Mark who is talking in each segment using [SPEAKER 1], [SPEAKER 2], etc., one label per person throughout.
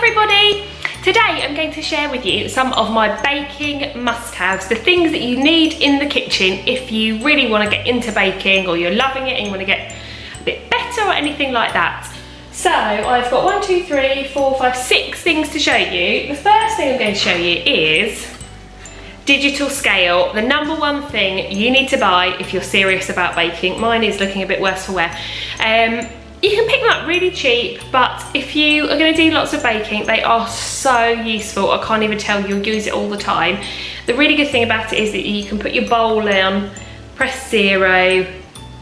[SPEAKER 1] everybody! Today I'm going to share with you some of my baking must-haves, the things that you need in the kitchen if you really want to get into baking or you're loving it and you want to get a bit better or anything like that. So I've got 1, 2, 3, 4, 5, 6 things to show you. The first thing I'm going to show you is digital scale, the #1 thing you need to buy if you're serious about baking. Mine is looking a bit worse for wear. You can pick them up really cheap, but if you are going to do lots of baking, they are so useful. I can't even tell you, you'll use it all the time. The really good thing about it is that you can put your bowl on, press 0,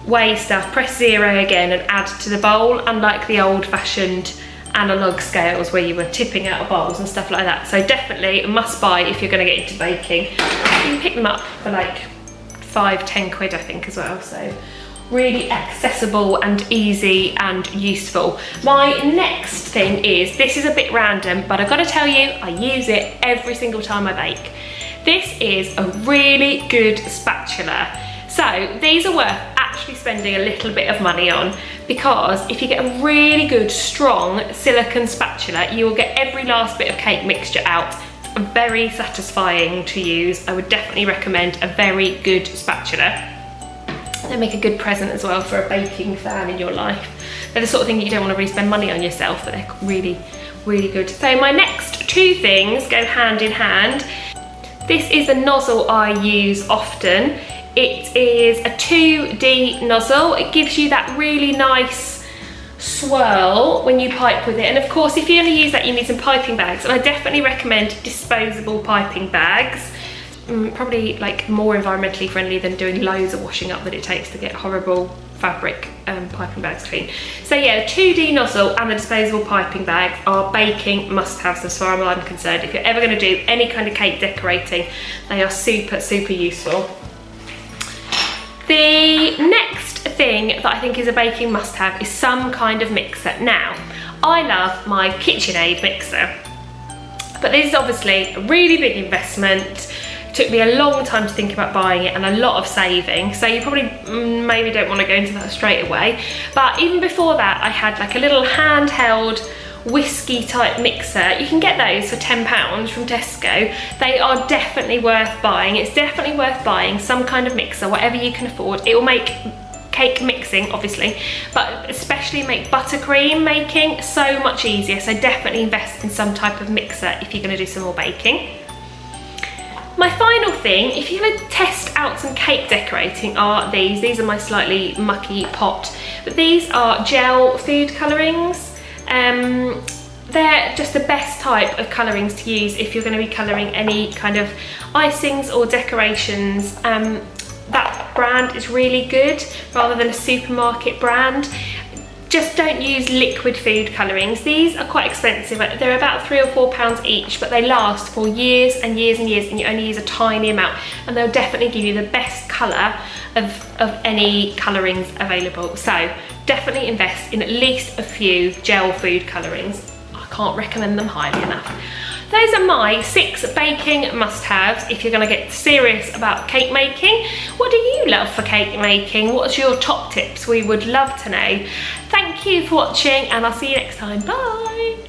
[SPEAKER 1] weigh stuff, press 0 again and add to the bowl, unlike the old-fashioned analog scales where you were tipping out of bowls and stuff like that. So definitely a must buy if you're going to get into baking. You can pick them up for like 5, 10 quid I think as well. So really accessible and easy and useful. My next thing is, this is a bit random, but I've got to tell you, I use it every single time I bake. This is a really good spatula. So these are worth actually spending a little bit of money on, because if you get a really good strong silicone spatula, you will get every last bit of cake mixture out. It's very satisfying to use. I would definitely recommend a very good spatula. They make a good present as well for a baking fan in your life. They're the sort of thing you don't want to really spend money on yourself, but they're really, really good. So my next 2 things go hand in hand. This is a nozzle I use often. It is a 2D nozzle. It gives you that really nice swirl when you pipe with it. And of course, if you're going to use that, you need some piping bags. And I definitely recommend disposable piping bags. Probably like more environmentally friendly than doing loads of washing up that it takes to get horrible fabric piping bags clean. So yeah, the 2D nozzle and the disposable piping bag are baking must-haves as far as I'm concerned. If you're ever going to do any kind of cake decorating, they are super, super useful. The next thing that I think is a baking must-have is some kind of mixer. Now, I love my KitchenAid mixer, but this is obviously a really big investment. Took me a long time to think about buying it and a lot of saving, so you probably maybe don't want to go into that straight away. But even before that, I had like a little handheld whiskey type mixer. You can get those for £10 from Tesco. They are definitely worth buying. It's definitely worth buying some kind of mixer, whatever you can afford. It will make cake mixing, obviously, but especially make buttercream making so much easier. So definitely invest in some type of mixer if you're going to do some more baking. My final thing, if you're going to test out some cake decorating, are these. These are my slightly mucky pot, but these are gel food colourings. They're just the best type of colourings to use if you're going to be colouring any kind of icings or decorations. That brand is really good, rather than a supermarket brand. Just don't use liquid food colourings. These are quite expensive. They're about £3 or £4 each, but they last for years and years and years, and you only use a tiny amount, and they'll definitely give you the best colour of any colourings available. So definitely invest in at least a few gel food colourings. I can't recommend them highly enough. Those are my 6 baking must-haves if you're going to get serious about cake making. What do you love for cake making? What's your top tips? We would love to know. Thank you for watching, and I'll see you next time. Bye!